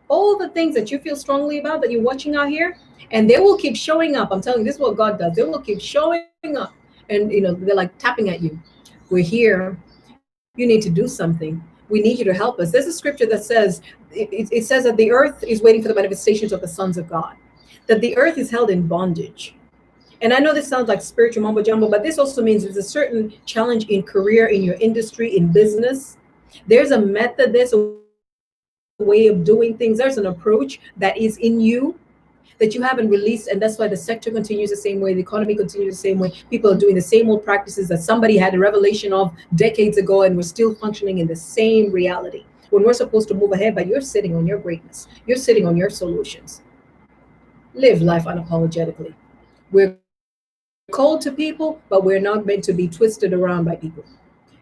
All the things that you feel strongly about that you're watching out here, and they will keep showing up. I'm telling you, this is what God does. They will keep showing up, and they're like tapping at you. We're here. You need to do something. We need you to help us. There's a scripture that says, it says that the earth is waiting for the manifestations of the sons of God, that the earth is held in bondage. And I know this sounds like spiritual mumbo jumbo, but this also means there's a certain challenge in career, in your industry, in business. There's a method, there's a way of doing things, there's an approach that is in you that you haven't released, and that's why the sector continues the same way, the economy continues the same way. People are doing the same old practices that somebody had a revelation of decades ago, and we're still functioning in the same reality. When we're supposed to move ahead, but you're sitting on your greatness, you're sitting on your solutions. Live life unapologetically. We're called to people, but we're not meant to be twisted around by people.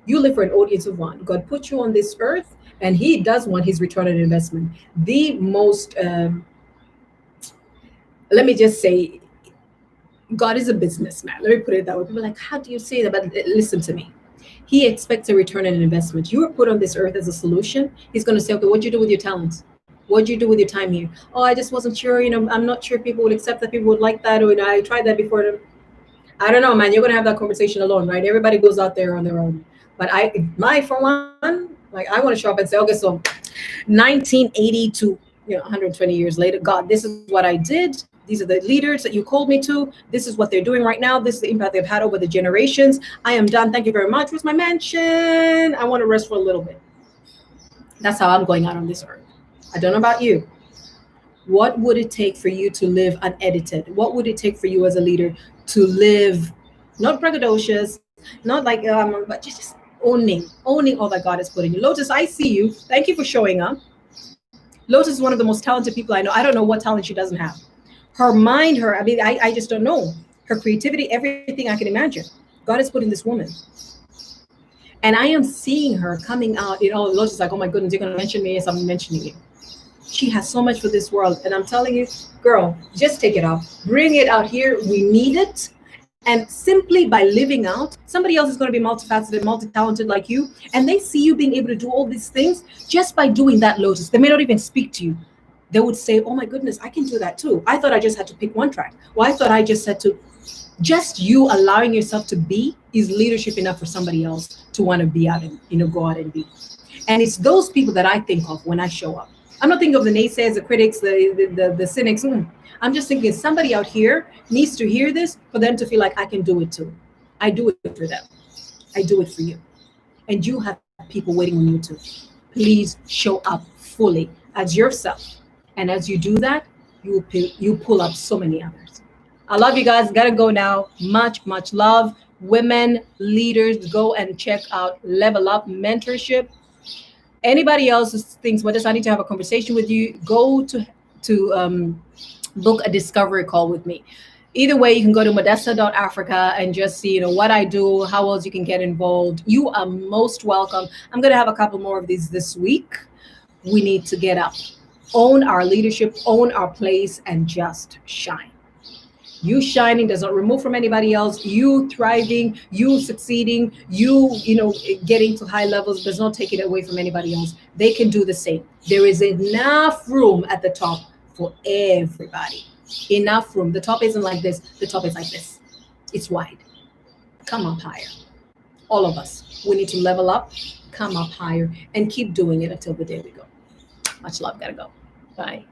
You live for an audience of one. God put you on this earth, and He does want His return on investment. The most, let me just say, God is a businessman. Let me put it that way. People are like, how do you say that? But listen to me. He expects a return on investment. You were put on this earth as a solution. He's going to say, okay, what'd you do with your talents? What'd you do with your time here? Oh, I just wasn't sure. I'm not sure people would accept that, people would like that. Or I tried that before. I don't know, man. You're going to have that conversation alone, right? Everybody goes out there on their own. But for one, like, I want to show up and say, okay, so 1982, 120 years later, God, this is what I did. These are the leaders that you called me to. This is what they're doing right now. This is the impact they've had over the generations. I am done. Thank you very much. Where's my mansion? I want to rest for a little bit. That's how I'm going out on this earth. I don't know about you. What would it take for you to live unedited? What would it take for you as a leader to live not braggadocious, not like, but just owning all that God has put in you? Lotus, I see you. Thank you for showing up. Lotus is one of the most talented people I know. I don't know what talent she doesn't have. Her mind, I just don't know. Her creativity, everything I can imagine. God has put in this woman. And I am seeing her coming out, Lotus is like, oh my goodness, you're going to mention me as I'm mentioning you. She has so much for this world. And I'm telling you, girl, just take it out. Bring it out here. We need it. And simply by living out, somebody else is going to be multifaceted, multi-talented like you. And they see you being able to do all these things just by doing that, Lotus. They may not even speak to you. They would say, oh my goodness, I can do that too. I thought I just had to pick one track. Well, I thought I just had to. Just you allowing yourself to be is leadership enough for somebody else to want to be out and, go out and be. And it's those people that I think of when I show up. I'm not thinking of the naysayers, the critics, the cynics. I'm just thinking somebody out here needs to hear this for them to feel like I can do it too. I do it for them. I do it for you. And you have people waiting on you too. Please show up fully as yourself. And as you do that, you pull up so many others. I love you guys. Gotta go now. Much, much love. Women leaders, go and check out Level Up Mentorship. Anybody else thinks, well, I need to have a conversation with you, go to book a discovery call with me. Either way, you can go to modesta.africa and just see, what I do, how else you can get involved. You are most welcome. I'm going to have a couple more of these this week. We need to get up, own our leadership, own our place, and just shine. You shining does not remove from anybody else. You thriving, you succeeding, you getting to high levels does not take it away from anybody else. They can do the same. There is enough room at the top for everybody. Enough room. The top isn't like this. The top is like this. It's wide. Come up higher. All of us. We need to level up, come up higher, and keep doing it until the day we go. Much love. Gotta go. Bye.